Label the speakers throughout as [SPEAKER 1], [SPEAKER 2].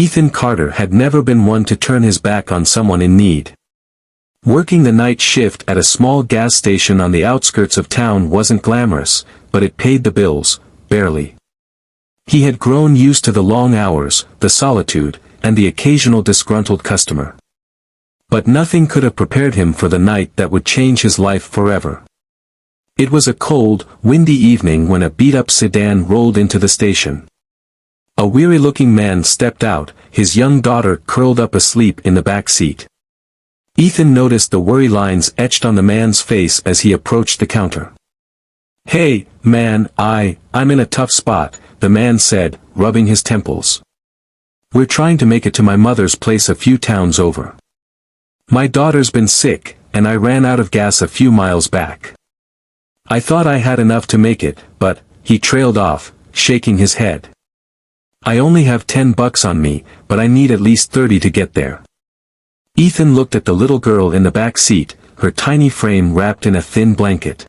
[SPEAKER 1] Ethan Carter had never been one to turn his back on someone in need. Working the night shift at a small gas station on the outskirts of town wasn't glamorous, but it paid the bills, barely. He had grown used to the long hours, the solitude, and the occasional disgruntled customer. But nothing could have prepared him for the night that would change his life forever. It was a cold, windy evening when a beat-up sedan rolled into the station. A weary-looking man stepped out, his young daughter curled up asleep in the back seat. Ethan noticed the worry lines etched on the man's face as he approached the counter. "Hey, man, I'm in a tough spot," the man said, rubbing his temples. "We're trying to make it to my mother's place a few towns over. My daughter's been sick, and I ran out of gas a few miles back. I thought I had enough to make it, but," he trailed off, shaking his head. "I only have $10 on me, but I need at least 30 to get there." Ethan looked at the little girl in the back seat, her tiny frame wrapped in a thin blanket.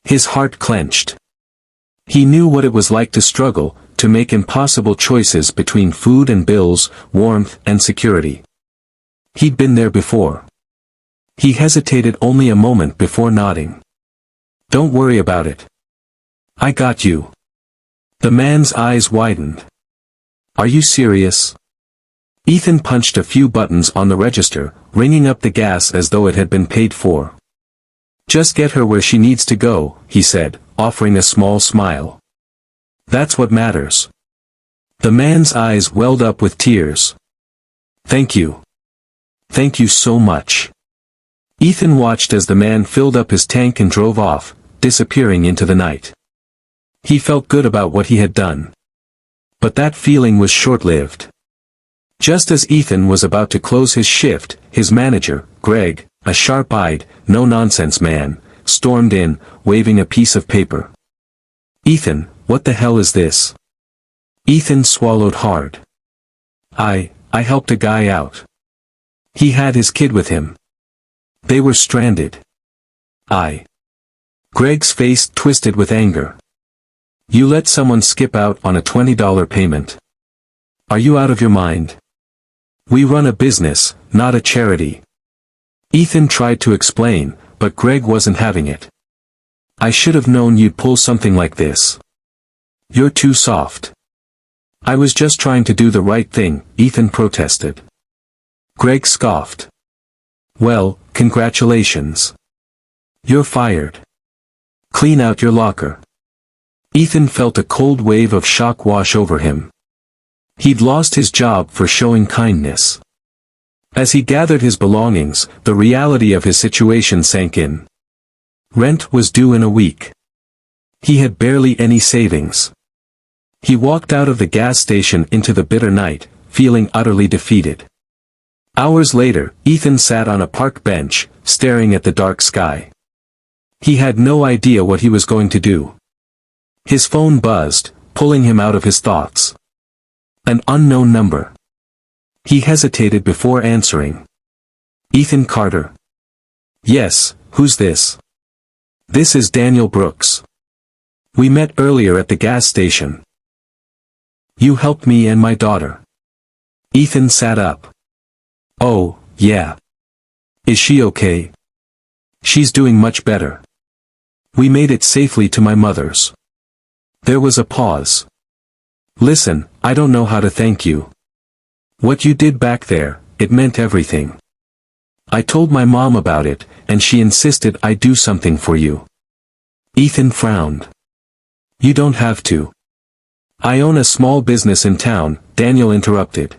[SPEAKER 1] His heart clenched. He knew what it was like to struggle, to make impossible choices between food and bills, warmth and security. He'd been there before. He hesitated only a moment before nodding. "Don't worry about it. I got you." The man's eyes widened. "Are you serious?" Ethan punched a few buttons on the register, ringing up the gas as though it had been paid for. "Just get her where she needs to go," he said, offering a small smile. "That's what matters." The man's eyes welled up with tears. "Thank you. Thank you so much." Ethan watched as the man filled up his tank and drove off, disappearing into the night. He felt good about what he had done. But that feeling was short-lived. Just as Ethan was about to close his shift, his manager, Greg, a sharp-eyed, no-nonsense man, stormed in, waving a piece of paper. "Ethan, what the hell is this?" Ethan swallowed hard. I helped a guy out. He had his kid with him. They were stranded. Greg's face twisted with anger. "You let someone skip out on a $20 payment. Are you out of your mind? We run a business, not a charity." Ethan tried to explain, but Greg wasn't having it. "I should have known you'd pull something like this. You're too soft." "I was just trying to do the right thing," Ethan protested. Greg scoffed. "Well, congratulations. You're fired. Clean out your locker." Ethan felt a cold wave of shock wash over him. He'd lost his job for showing kindness. As he gathered his belongings, the reality of his situation sank in. Rent was due in a week. He had barely any savings. He walked out of the gas station into the bitter night, feeling utterly defeated. Hours later, Ethan sat on a park bench, staring at the dark sky. He had no idea what he was going to do. His phone buzzed, pulling him out of his thoughts. An unknown number. He hesitated before answering. "Ethan Carter." "Yes, who's this?" "This is Daniel Brooks. We met earlier at the gas station. You helped me and my daughter." Ethan sat up. "Oh, yeah. Is she okay?" "She's doing much better. We made it safely to my mother's." There was a pause. "Listen, I don't know how to thank you. What you did back there, it meant everything. I told my mom about it, and she insisted I do something for you." Ethan frowned. "You don't have to." "I own a small business in town," Daniel interrupted.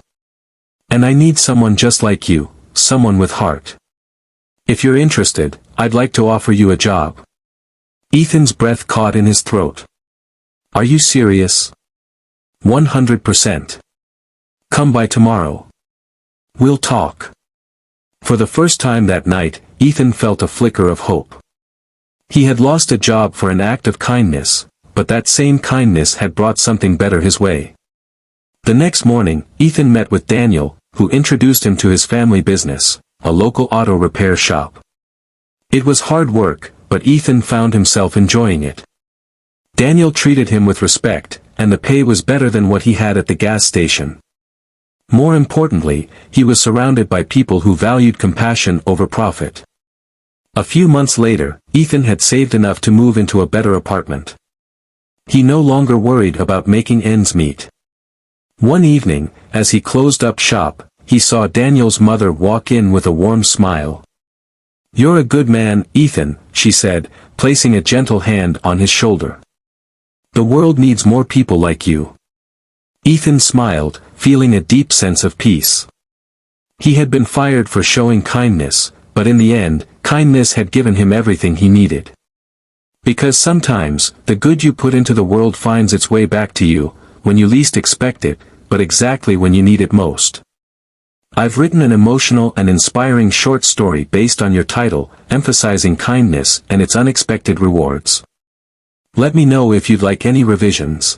[SPEAKER 1] "And I need someone just like you, someone with heart. If you're interested, I'd like to offer you a job." Ethan's breath caught in his throat. "Are you serious?" 100%. "Come by tomorrow. We'll talk." For the first time that night, Ethan felt a flicker of hope. He had lost a job for an act of kindness, but that same kindness had brought something better his way. The next morning, Ethan met with Daniel, who introduced him to his family business, a local auto repair shop. It was hard work, but Ethan found himself enjoying it. Daniel treated him with respect, and the pay was better than what he had at the gas station. More importantly, he was surrounded by people who valued compassion over profit. A few months later, Ethan had saved enough to move into a better apartment. He no longer worried about making ends meet. One evening, as he closed up shop, he saw Daniel's mother walk in with a warm smile. "You're a good man, Ethan," she said, placing a gentle hand on his shoulder. "The world needs more people like you." Ethan smiled, feeling a deep sense of peace. He had been fired for showing kindness, but in the end, kindness had given him everything he needed. Because sometimes, the good you put into the world finds its way back to you, when you least expect it, but exactly when you need it most. I've written an emotional and inspiring short story based on your title, emphasizing kindness and its unexpected rewards. Let me know if you'd like any revisions.